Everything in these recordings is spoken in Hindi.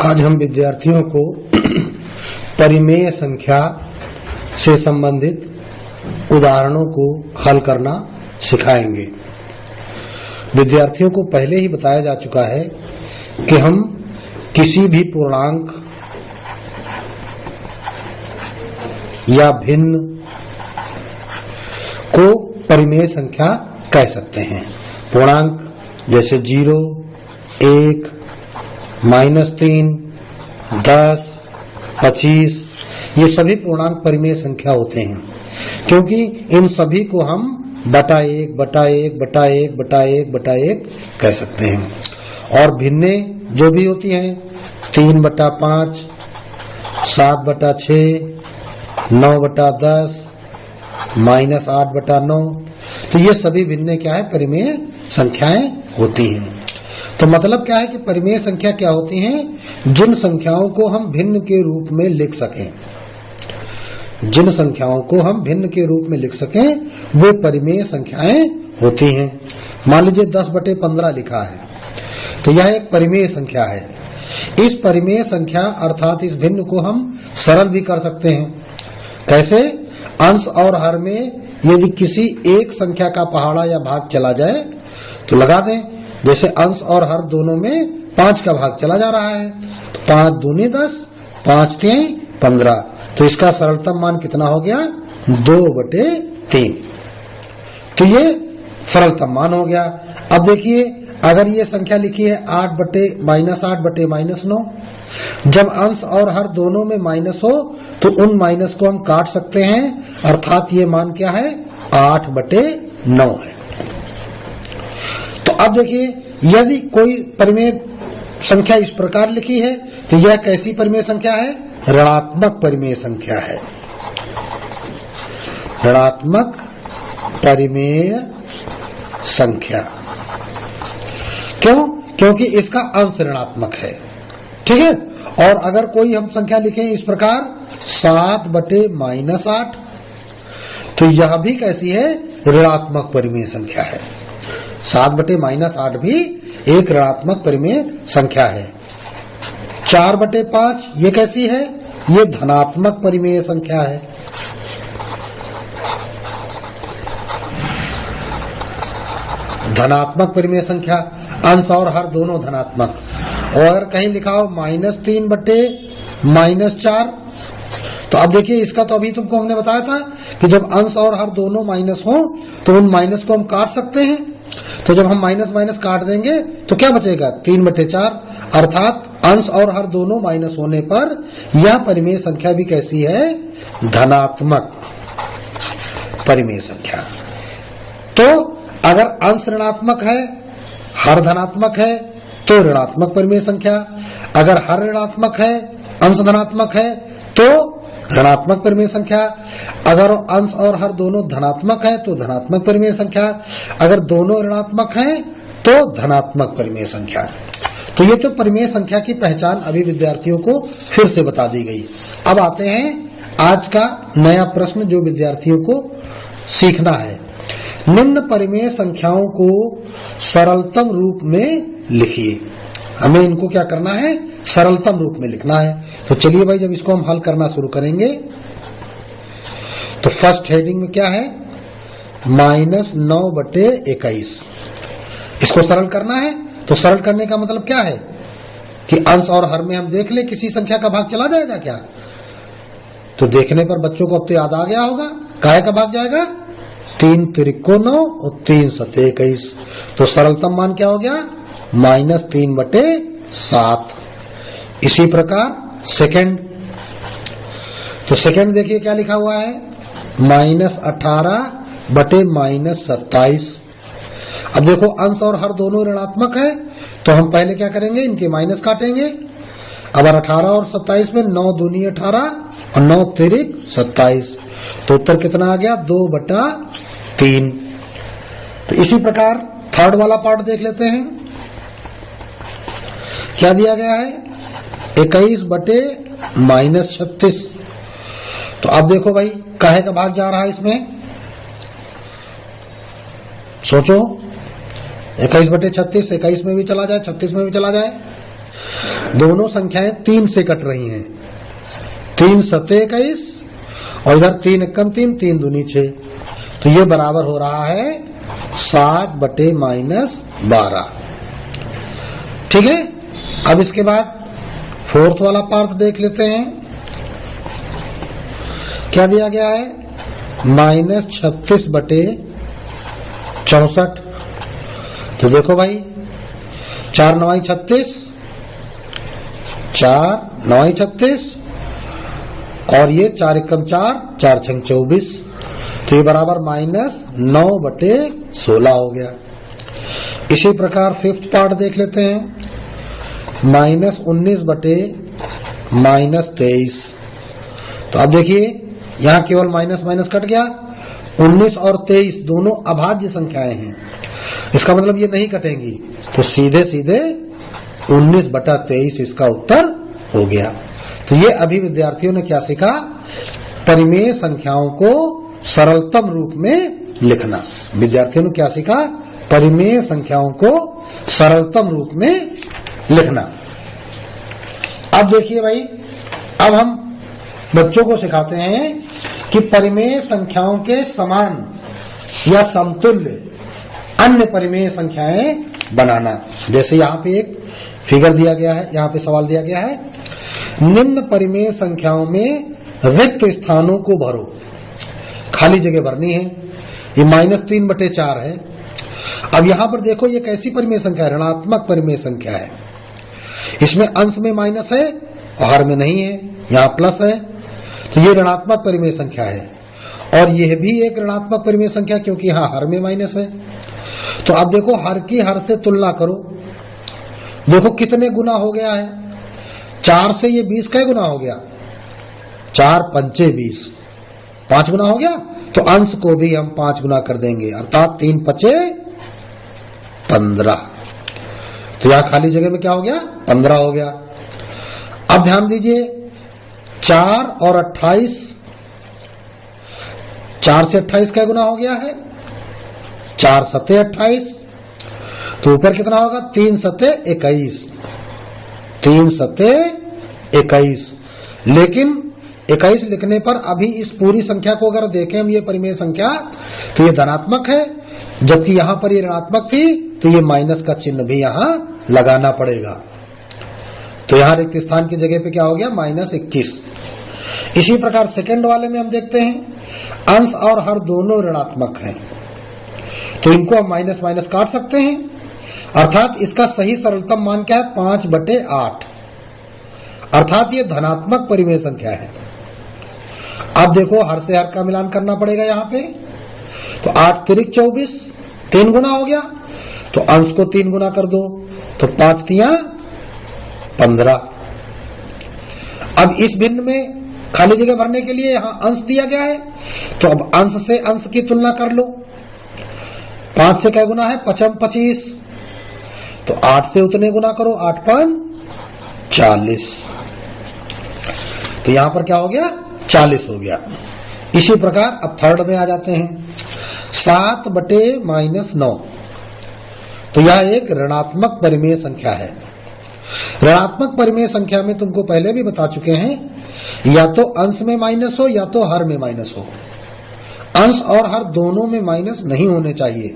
आज हम विद्यार्थियों को परिमेय संख्या से संबंधित उदाहरणों को हल करना सिखाएंगे। विद्यार्थियों को पहले ही बताया जा चुका है कि हम किसी भी पूर्णांक या भिन्न को परिमेय संख्या कह सकते हैं। पूर्णांक जैसे 0, 1, -3, 10, 25 ये सभी पूर्णांक परिमेय संख्या होते हैं, क्योंकि इन सभी को हम बटा 1 बटा 1 बटा 1 बटा 1 बटा 1 कह सकते हैं। और भिन्ने जो भी होती हैं 3 बटा 5, 7 बटा 6, 9 बटा 10, -8 बटा 9, तो ये सभी भिन्ने क्या है, परिमेय संख्याएं होती हैं। तो मतलब क्या है कि परिमेय संख्या क्या होती हैं, जिन संख्याओं को हम भिन्न के रूप में लिख सकें, जिन संख्याओं को हम भिन्न के रूप में लिख सकें वो परिमेय संख्याएं होती हैं। मान लीजिए 10 बटे 15 लिखा है, तो यह एक परिमेय संख्या है। इस परिमेय संख्या अर्थात इस भिन्न को हम सरल भी कर सकते हैं। कैसे? अंश और हर में यदि किसी एक संख्या का पहाड़ा या भाग चला जाए तो लगा दें। जैसे अंश और हर दोनों में 5 का भाग चला जा रहा है, तो 5 दूनी 10, 5 3 15, तो इसका सरलतम मान कितना हो गया, 2/3। तो ये सरलतम मान हो गया। अब देखिए अगर ये संख्या लिखी है 8 बटे -9, जब अंश और हर दोनों में माइनस हो तो उन माइनस को हम काट सकते हैं, अर्थात ये मान क्या है, 8/9 है। तो अब देखिए यदि कोई परिमेय संख्या इस प्रकार लिखी है तो यह कैसी परिमेय संख्या है, ऋणात्मक परिमेय संख्या है। ऋणात्मक परिमेय संख्या क्यों? क्योंकि इसका अंश ऋणात्मक है, ठीक है। और अगर कोई हम संख्या लिखें इस प्रकार 7 बटे -8, तो यह भी कैसी है, ऋणात्मक परिमेय संख्या है। 7 बटे -8 भी एक ऋणात्मक परिमेय संख्या है। 4 बटे 5 ये कैसी है, ये धनात्मक परिमेय संख्या है। धनात्मक परिमेय संख्या, अंश और हर दोनों धनात्मक। और कहीं लिखा हो -3 बटे -4, तो अब देखिए इसका तो अभी तुमको हमने बताया था कि जब अंश और हर दोनों माइनस हो तो उन माइनस को हम काट सकते हैं। तो जब हम माइनस माइनस काट देंगे तो क्या बचेगा, 3/4, अर्थात अंश और हर दोनों माइनस होने पर यह परिमेय संख्या भी कैसी है, धनात्मक परिमेय संख्या। तो अगर अंश ऋणात्मक है, हर धनात्मक है, तो ऋणात्मक परिमेय संख्या। अगर हर ऋणात्मक है, अंश धनात्मक है, तो ऋणात्मक परिमेय संख्या। अगर अंश और हर दोनों धनात्मक है तो धनात्मक परिमेय संख्या। अगर दोनों ऋणात्मक हैं तो धनात्मक परिमेय संख्या। तो ये तो परिमेय संख्या की पहचान अभी विद्यार्थियों को फिर से बता दी गई। अब आते हैं आज का नया प्रश्न जो विद्यार्थियों को सीखना है। निम्न परिमेय संख्याओं को सरलतम रूप में लिखिए। हमें इनको क्या करना है, सरलतम रूप में लिखना है। तो चलिए भाई, जब इसको हम हल करना शुरू करेंगे तो फर्स्ट हेडिंग में क्या है, -9/21। इसको सरल करना है। तो सरल करने का मतलब क्या है कि अंश और हर में हम देख ले किसी संख्या का भाग चला जाएगा क्या, तो देखने पर बच्चों को अब तो याद आ गया होगा, काहे का भाग जाएगा, 3 त्रिको 9 और 3 सते 21। तो सरलतम मान क्या हो गया, -3/7। इसी प्रकार सेकंड, तो सेकंड देखिए क्या लिखा हुआ है, -18/27। अब देखो अंश और हर दोनों ऋणात्मक है, तो हम पहले क्या करेंगे, इनके माइनस काटेंगे। अब 18 और 27 में 9 दूनी 18 और 9 तिरिक 27, तो उत्तर कितना आ गया, 2/3। तो इसी प्रकार थर्ड वाला पार्ट देख लेते हैं, क्या दिया गया है, 21/-36। तो अब देखो भाई काहे का भाग जा रहा है इसमें, सोचो 21/36 21 में भी चला जाए, 36 में भी चला जाए, दोनों संख्याएं 3 से कट रही हैं। 3 सते 21 और इधर 3 एकम 3, 3 दूनी 6, तो ये बराबर हो रहा है 7/-12। ठीक है। अब इसके बाद फोर्थ वाला पार्ट देख लेते हैं। क्या दिया गया है? -36/64। तो देखो भाई 4 9 36, 4 9 36 और ये 4 एकम 4, 4 6 24, तो ये बराबर -9/16 हो गया। इसी प्रकार फिफ्थ पार्ट देख लेते हैं। -19/-23। तो अब देखिए यहां केवल माइनस माइनस कट गया। 19 और 23 दोनों अभाज्य संख्याएं हैं, इसका मतलब ये नहीं कटेंगी, तो सीधे सीधे 19/23 इसका उत्तर हो गया। तो ये अभी विद्यार्थियों ने क्या सीखा? परिमेय संख्याओं को सरलतम रूप में लिखना। विद्यार्थियों ने क्या सीखा? परिमेय संख्याओं को सरलतम रूप में लिखना। अब देखिए भाई, अब हम बच्चों को सिखाते हैं कि परिमेय संख्याओं के समान या समतुल्य अन्य परिमेय संख्याएं बनाना। जैसे यहाँ पे एक फिगर दिया गया है, यहाँ पे सवाल दिया गया है, निम्न परिमेय संख्याओं में रिक्त स्थानों को भरो। खाली जगह भरनी है। ये -3/4 है। अब यहां पर देखो ये कैसी परिमेय संख्या है? ऋणात्मक परिमेय संख्या है। इसमें अंश में माइनस है और हर में नहीं है, यहाँ प्लस है, तो ये ऋणात्मक परिमेय संख्या है। और यह भी एक ऋणात्मक परिमेय संख्या क्योंकि यहाँ हर में माइनस है। तो अब देखो हर की हर से तुलना करो, देखो कितने गुना हो गया है। 4 से ये 20 का गुना हो गया, 4 पंचे 20, 5 गुना हो गया। तो अंश को भी हम 5 गुना कर देंगे, अर्थात 3 पचे 15। तो यहां खाली जगह में क्या हो गया? 15 हो गया। अब ध्यान दीजिए 4 और 28, 4 से 28 का गुना हो गया है, 4 सते 28, तो ऊपर कितना होगा? 3 सते 21, 3 सते 21। लेकिन 21 लिखने पर अभी इस पूरी संख्या को अगर देखें हम, ये परिमेय संख्या, तो ये धनात्मक है, जबकि यहां पर ये ऋणात्मक थी, तो ये माइनस का चिन्ह भी यहां लगाना पड़ेगा। तो यहां रिक्त स्थान की जगह पे क्या हो गया? -21। इसी प्रकार सेकंड वाले में हम देखते हैं अंश और हर दोनों ऋणात्मक हैं, तो इनको हम माइनस माइनस काट सकते हैं, अर्थात इसका सही सरलतम मान क्या है? 5/8, अर्थात ये धनात्मक परिमेय संख्या है। अब देखो हर से हर का मिलान करना पड़ेगा यहां पे, तो 8 तिरिक 24, 3 गुना हो गया, तो अंश को 3 गुना कर दो, तो 5 तिया 15। अब इस भिन्न में खाली जगह भरने के लिए यहां अंश दिया गया है, तो अब अंश से अंश की तुलना कर लो। 5 से क्या गुना है? 5 25, तो 8 से उतने गुना करो, 8 5 40, तो यहां पर क्या हो गया? 40 हो गया। इसी प्रकार अब थर्ड में आ जाते हैं, 7/-9, तो यह एक ऋणात्मक परिमेय संख्या है। ऋणात्मक परिमेय संख्या में तुमको पहले भी बता चुके हैं, या तो अंश में माइनस हो या तो हर में माइनस हो। अंश और हर दोनों में माइनस नहीं होने चाहिए।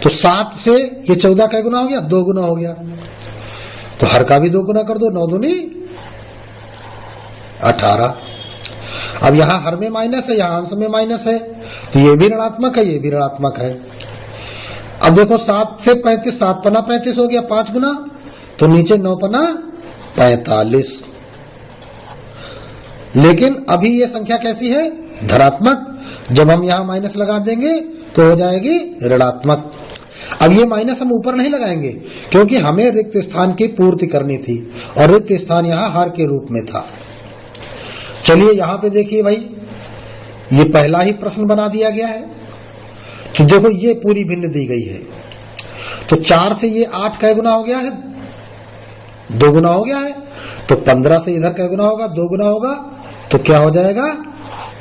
तो 7 से ये 14 का गुना हो गया, 2 गुना हो गया, तो हर का भी 2 गुना कर दो, 9 दूनी 18। अब यहां हर में माइनस है, यहां अंश में माइनस है, तो ये भी ऋणात्मक है, ये भी ऋणात्मक है। अब देखो 7 से 35, 7 पना 35 हो गया, 5 गुना, तो नीचे 9 पना 45। लेकिन अभी ये संख्या कैसी है? धनात्मक। जब हम यहां माइनस लगा देंगे तो हो जाएगी ऋणात्मक। अब ये माइनस हम ऊपर नहीं लगाएंगे, क्योंकि हमें रिक्त स्थान की पूर्ति करनी थी, और रिक्त स्थान यहां हर के रूप में था। चलिए यहां पे देखिए भाई, ये पहला ही प्रश्न बना दिया गया है। तो देखो ये पूरी भिन्न दी गई है, तो 4 से ये 8 का गुना हो गया है, 2 गुना हो गया है, तो 15 से इधर का गुना होगा, 2 गुना होगा, तो क्या हो जाएगा?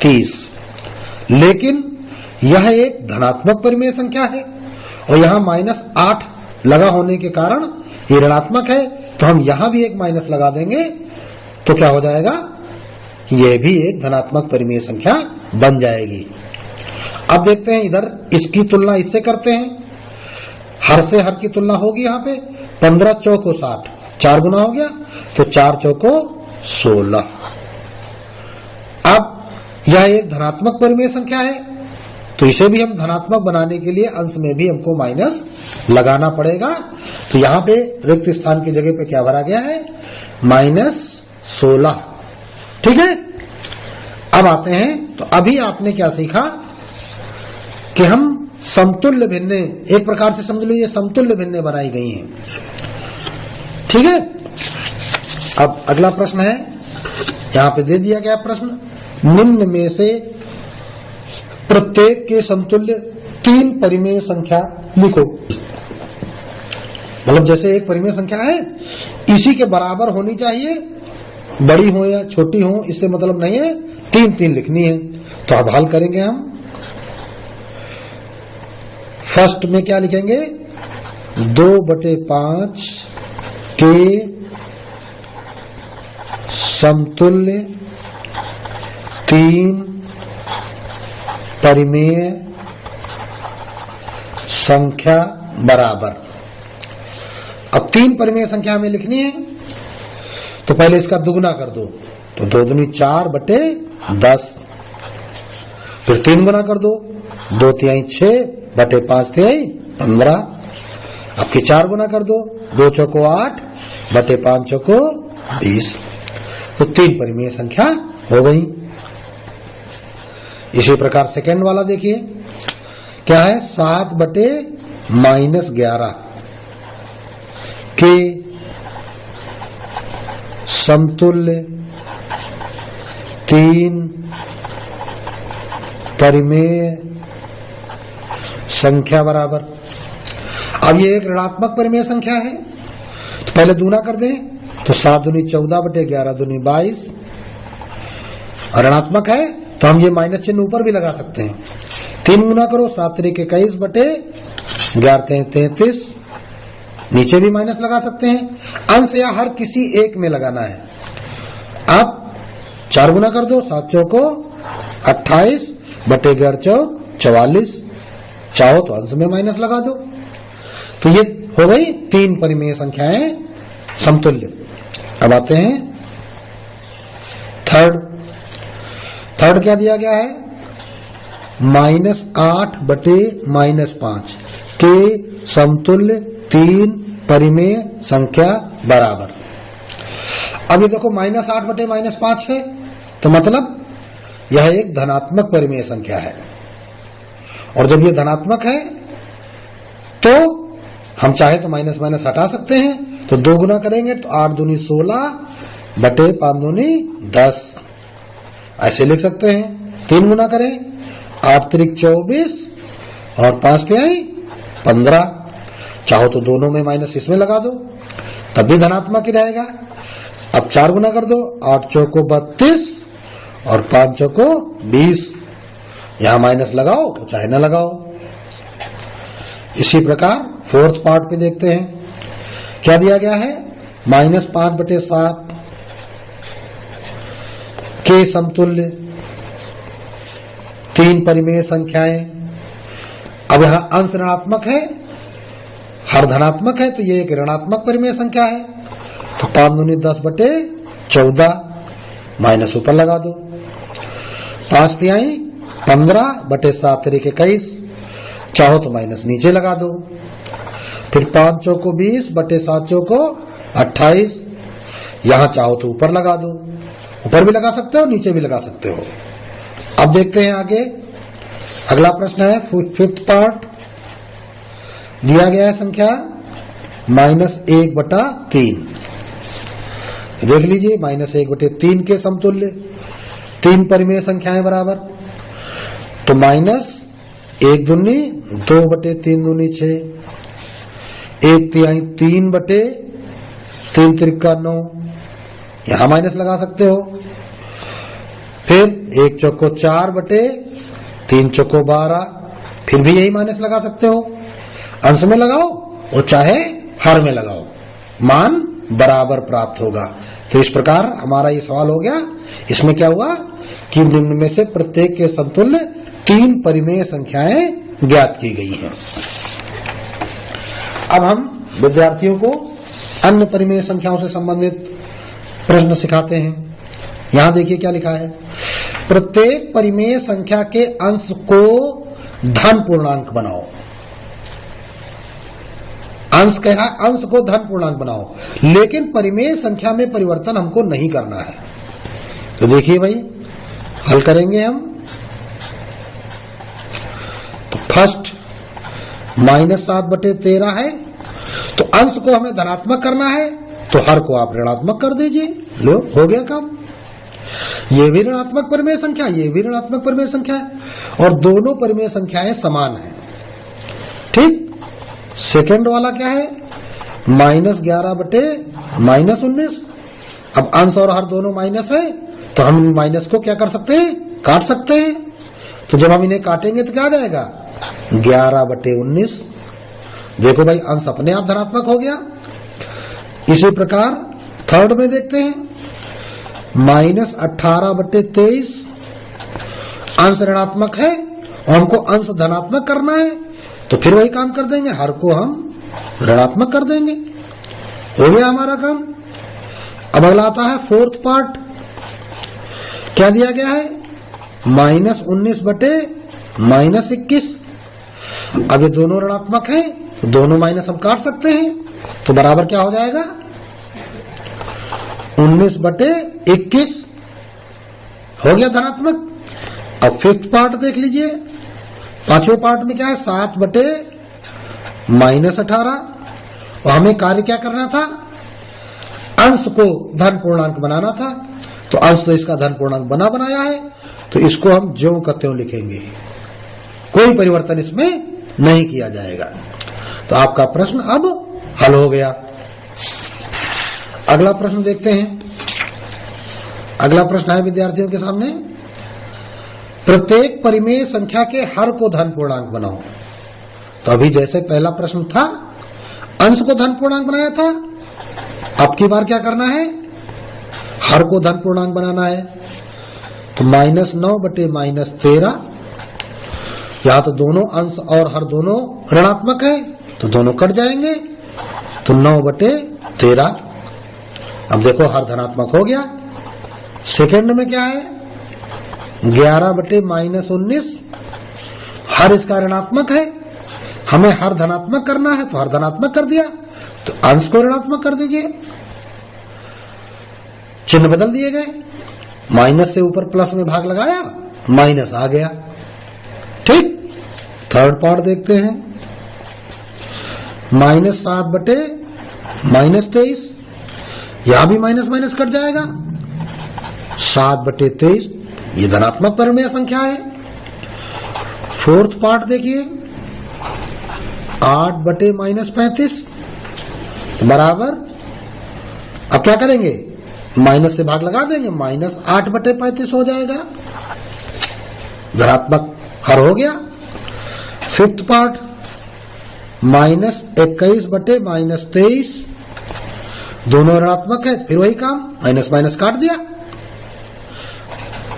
30। लेकिन यह एक धनात्मक परिमेय संख्या है, और यहां -8 लगा होने के कारण ये ऋणात्मक है तो हम यहां भी एक माइनस लगा देंगे तो क्या हो जाएगा, ये भी एक धनात्मक परिमेय संख्या बन जाएगी। अब देखते हैं इधर इसकी तुलना इससे करते हैं। हर से हर की तुलना होगी यहाँ पे 15 चौको 60, 4 गुना हो गया तो 4 चौको 16। अब यह एक धनात्मक परिमेय संख्या है तो इसे भी हम धनात्मक बनाने के लिए अंश में भी हमको माइनस लगाना पड़ेगा। तो यहाँ पे रिक्त स्थान की जगह पे क्या भरा गया है, -16। ठीक है। अब आते हैं तो अभी आपने क्या सीखा कि हम समतुल्य भिन्नें, एक प्रकार से समझ लीजिए समतुल्य भिन्नें बनाई गई हैं। ठीक है। अब अगला प्रश्न है, यहां पे दे दिया गया प्रश्न, निम्न में से प्रत्येक के समतुल्य 3 परिमेय संख्या लिखो। मतलब जैसे एक परिमेय संख्या है इसी के बराबर होनी चाहिए, बड़ी हो या छोटी हो इससे मतलब नहीं है, 3 लिखनी है। तो अब हल करेंगे हम। फर्स्ट में क्या लिखेंगे, 2/5 के समतुल्य 3 परिमेय संख्या बराबर। अब 3 परिमेय संख्या हमें लिखनी है तो पहले इसका दुगुना कर दो तो 2 दूनी 4/10, फिर 3 गुना कर दो 2 तिहाई 6/5 तिहाई 15। अब के 4 गुना कर दो 2 चौको 8/5 चौको 20। तो 3 परिमेय संख्या हो गई। इसी प्रकार सेकेंड वाला देखिए क्या है, 7/-11 के समतुल्य 3 परिमेय संख्या बराबर। अब ये एक ऋणात्मक परिमेय संख्या है तो पहले दूना कर दें तो 7 दूनी 14/11 दूनी 22। और ऋणात्मक है तो हम ये माइनस चिन्ह ऊपर भी लगा सकते हैं। 3 गुना करो 7 × 21/11 33, नीचे भी माइनस लगा सकते हैं। अंश या हर किसी एक में लगाना है। अब 4 गुना कर दो 7 चौको 28/11 44, चाहो तो अंश में माइनस लगा दो। तो ये हो गई 3 परिमेय संख्याएं समतुल्य। अब आते हैं थर्ड क्या दिया गया है, -8/-5 के समतुल्य 3 परिमेय संख्या बराबर। अब ये देखो -8/-5 है तो मतलब यह एक धनात्मक परिमेय संख्या है। और जब ये धनात्मक है तो हम चाहे तो माइनस हटा सकते हैं। तो 2 गुना करेंगे तो 8 दूनी 16/5 दूनी 10 ऐसे लिख सकते हैं। 3 गुना करें 8 त्रिक 24 और 5 तिहाई 15। चाहो तो दोनों में माइनस इसमें लगा दो तब भी धनात्मक ही रहेगा। अब 4 गुना कर दो 8 चौको 32 और 5 चौको 20। यहां माइनस लगाओ तो चाहे न लगाओ। इसी प्रकार फोर्थ पार्ट पे देखते हैं क्या दिया गया है, -5/7 के समतुल्य 3 परिमेय संख्याएं। अब यहां अंश ऋणात्मक है, हर धनात्मक है तो ये एक ऋणात्मक परिमेय संख्या है। तो 5 दूनी 10/14, माइनस ऊपर लगा दो। 5 तिहाई 15/7 × 21, चाहो तो माइनस नीचे लगा दो। फिर 5 चौको 20/7 चौको 28, यहां चाहो तो ऊपर लगा दो, ऊपर भी लगा सकते हो नीचे भी लगा सकते हो। अब देखते हैं आगे अगला प्रश्न है फिफ्थ पार्ट। दिया गया है संख्या -1/3। देख लीजिए -1/3 के समतुल्य 3 परिमेय संख्याएं बराबर। तो -1 दूनी 2/3 दूनी 6, 1 तिहाई 3/3 त्रिका 9, यहां माइनस लगा सकते हो। फिर 1 चौको 4/3 चौको 12, फिर भी यही माइनस लगा सकते हो। अंश में लगाओ और चाहे हर में लगाओ, मान बराबर प्राप्त होगा। तो इस प्रकार हमारा ये सवाल हो गया। इसमें क्या हुआ कि निम्न में से प्रत्येक के समतुल्य 3 परिमेय संख्याएं ज्ञात की गई हैं। अब हम विद्यार्थियों को अन्य परिमेय संख्याओं से संबंधित प्रश्न सिखाते हैं। यहां देखिए क्या लिखा है। प्रत्येक परिमेय संख्या के अंश को धन पूर्णांक बनाओ। अंश कह रहा है, अंश को धन पूर्णांक बनाओ, लेकिन परिमेय संख्या में परिवर्तन हमको नहीं करना है। तो देखिए भाई, हल करेंगे हम। तो फर्स्ट -7/13 है, तो अंश को हमें धनात्मक करना है, तो हर को आप ऋणात्मक कर दीजिए। लो, हो गया काम। ये भी ऋणात्मक परिमेय संख्या, ये भी ऋणात्मक परिमेय संख्या है, और दोनों परिमेय संख्याएं समान हैं। ठीक। सेकंड वाला क्या है, -11/-19। अब अंश और हर दोनों माइनस है, तो हम माइनस को क्या कर सकते हैं, काट सकते हैं। तो जब हम इन्हें काटेंगे तो क्या आ जाएगा, 11/19। देखो भाई, अंश अपने आप धनात्मक हो गया। इसी प्रकार थर्ड में देखते हैं, -18/23। अंश ऋणात्मक है और हमको अंश धनात्मक करना है, तो फिर वही काम कर देंगे, हर को हम ऋणात्मक कर देंगे। हो गया हमारा काम। अब अगला आता है फोर्थ पार्ट। क्या दिया गया है, -19/-21। अब ये दोनों ऋणात्मक हैं, तो दोनों माइनस हम काट सकते हैं, तो बराबर क्या हो जाएगा, 19/21 हो गया धनात्मक। अब फिफ्थ पार्ट देख लीजिए। पांचवें पार्ट में क्या है, 7/-18। और हमें कार्य क्या करना था, अंश को धन पूर्णांक बनाना था। तो अंश तो इसका धन पूर्णांक बनाया है, तो इसको हम ज्यों का त्यों लिखेंगे, कोई परिवर्तन इसमें नहीं किया जाएगा। तो आपका प्रश्न अब हल हो गया। अगला प्रश्न देखते हैं। अगला प्रश्न है विद्यार्थियों के सामने, प्रत्येक परिमेय संख्या के हर को धन पूर्णांक बनाओ। तो अभी जैसे पहला प्रश्न था, अंश को धन पूर्णांक बनाया था, अब की बार क्या करना है, हर को धन पूर्णांक बनाना है। तो -9/-13। यहां तो दोनों अंश और हर दोनों ऋणात्मक है, तो दोनों कट जाएंगे, तो 9/13। अब देखो हर धनात्मक हो गया। सेकंड में क्या है, 11/-19। हर इसका ऋणात्मक है, हमें हर धनात्मक करना है, तो हर धनात्मक कर दिया, तो अंश को ऋणात्मक कर दीजिए। चिन्ह बदल दिए गए, माइनस से ऊपर प्लस में भाग लगाया, माइनस आ गया। ठीक। थर्ड पार्ट देखते हैं, -7/-23। यहां भी माइनस माइनस कट जाएगा, 7/23 ये धनात्मक परिमेय संख्या है। फोर्थ पार्ट देखिए, 8/-35 बराबर, अब क्या करेंगे, माइनस से भाग लगा देंगे, -8/35 हो जाएगा, धनात्मक हर हो गया। Fifth part, -21/-23। दोनों ऋणात्मक है, फिर वही काम, माइनस माइनस काट दिया,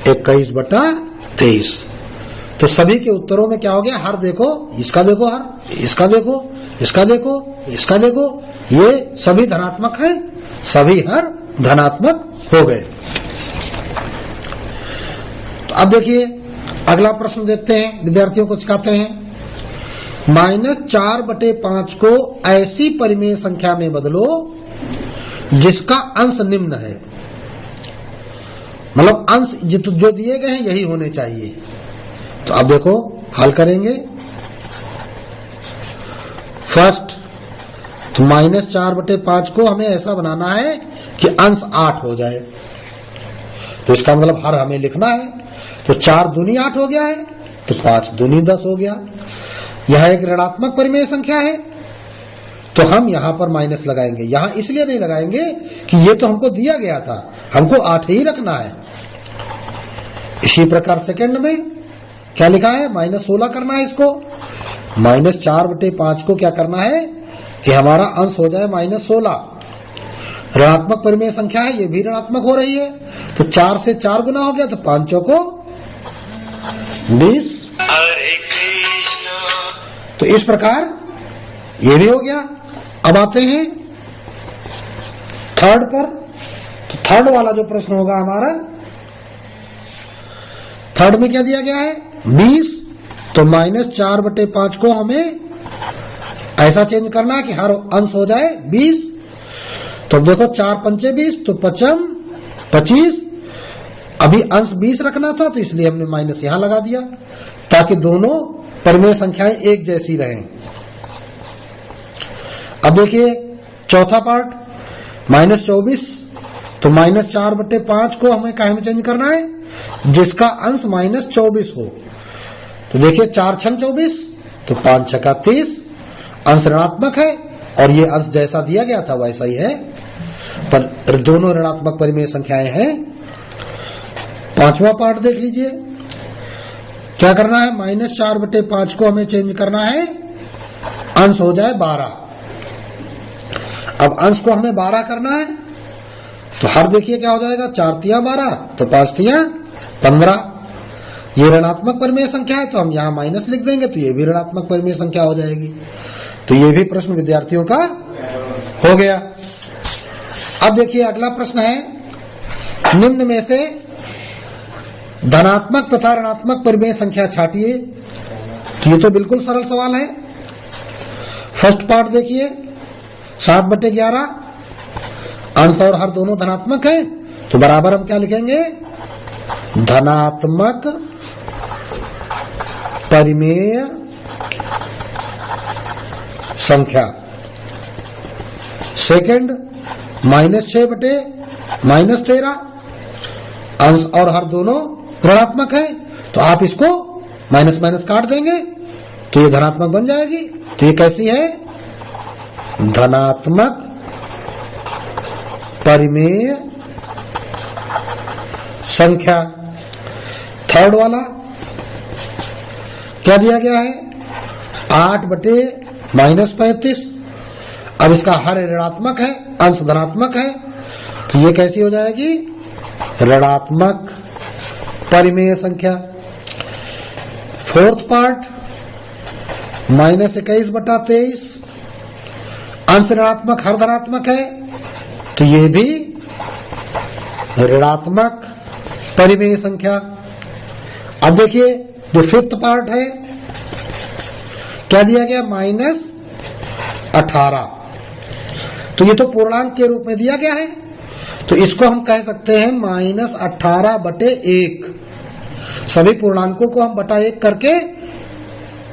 21/23। तो सभी के उत्तरों में क्या हो गया, हर देखो, इसका देखो हर, इसका देखो, इसका देखो, इसका देखो, ये सभी धनात्मक है, सभी हर धनात्मक हो गए। तो अब देखिए अगला प्रश्न देखते हैं, विद्यार्थियों को सिखाते हैं। -4/5 को ऐसी परिमेय संख्या में बदलो जिसका अंश निम्न है। मतलब अंश जो दिए गए हैं यही होने चाहिए। तो अब देखो हल करेंगे। फर्स्ट, तो -4/5 को हमें ऐसा बनाना है कि अंश 8 हो जाए। तो इसका मतलब हर हमें लिखना है, तो 4 दूनी 8 हो गया है, तो 5 दूनी 10 हो गया। यह एक ऋणात्मक परिमेय संख्या है, तो हम यहां पर माइनस लगाएंगे। यहां इसलिए नहीं लगाएंगे कि ये तो हमको दिया गया था, हमको 8 ही रखना है। इसी प्रकार सेकंड में क्या लिखा है, -16 करना है इसको। -4/5 को क्या करना है कि हमारा अंश हो जाए -16, ऋणात्मक परिमेय संख्या है, ये भी ऋणात्मक हो रही है, तो 4 से 4 गुना हो गया, तो 5 चौको 20। तो इस प्रकार ये भी हो गया। अब आते हैं थर्ड पर। तो थर्ड वाला जो प्रश्न होगा हमारा, थर्ड में क्या दिया गया है 20, तो -4/5 को हमें ऐसा चेंज करना है कि हर अंश हो जाए 20। तो देखो 4 पंचे 20, तो 5 25, अभी अंश 20 रखना था तो इसलिए हमने माइनस यहां लगा दिया ताकि दोनों परिमेय संख्याएं एक जैसी रहें। अब देखिए चौथा पार्ट -24, तो -4/5 को हमें काहे में चेंज करना है, जिसका अंश -24 हो। तो देखिए 4 छंग 24, तो 5 छक्का 30, अंश ऋणात्मक है और ये अंश जैसा दिया गया था वैसा ही है, पर दोनों ऋणात्मक परिमेय संख्याएं हैं। पांचवा पार्ट देख लीजिए, क्या करना है, -4/5 को हमें चेंज करना है, अंश हो जाए 12। अब अंश को हमें 12 करना है, तो हर देखिए क्या हो जाएगा, 4 तिया 12, तो 5 तिया 15। ये ऋणात्मक परिमेय संख्या है, तो हम यहाँ माइनस लिख देंगे, तो ये भी ऋणात्मक परिमेय संख्या हो जाएगी। तो ये भी प्रश्न विद्यार्थियों का हो गया। अब देखिए अगला प्रश्न है, निम्न में से धनात्मक तथा ऋणात्मक परिमेय संख्या छांटिए। तो ये तो बिल्कुल सरल सवाल है। फर्स्ट पार्ट देखिए 7/11, अंश और हर दोनों धनात्मक है, तो बराबर हम क्या लिखेंगे, धनात्मक परिमेय संख्या। सेकंड -6/-13, अंश और हर दोनों ऋणात्मक है, तो आप इसको माइनस माइनस काट देंगे तो ये धनात्मक बन जाएगी। तो ये कैसी है, धनात्मक परिमेय संख्या। थर्ड वाला क्या दिया गया है, 8/-35, अब इसका हर ऋणात्मक है, अंश धनात्मक है, तो ये कैसी हो जाएगी, ऋणात्मक परिमेय संख्या। फोर्थ पार्ट -21/23, अंश ऋणात्मक हर धनात्मक है, तो ये भी ऋणात्मक परिमेय संख्या। अब देखिए जो फिफ्थ पार्ट है, क्या दिया गया, -18, तो ये तो पूर्णांक के रूप में दिया गया है, तो इसको हम कह सकते हैं -18/1। सभी पूर्णांकों को हम बटा 1 करके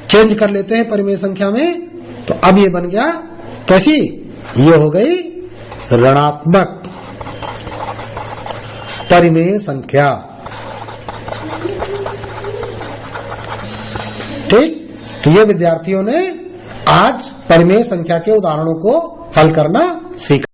चेंज कर लेते हैं परिमेय संख्या में, तो अब ये बन गया कैसी, ये हो गई ऋणात्मक परिमेय संख्या। ठीक, तो ये विद्यार्थियों ने आज परिमेय संख्या के उदाहरणों को हल करना सीखा।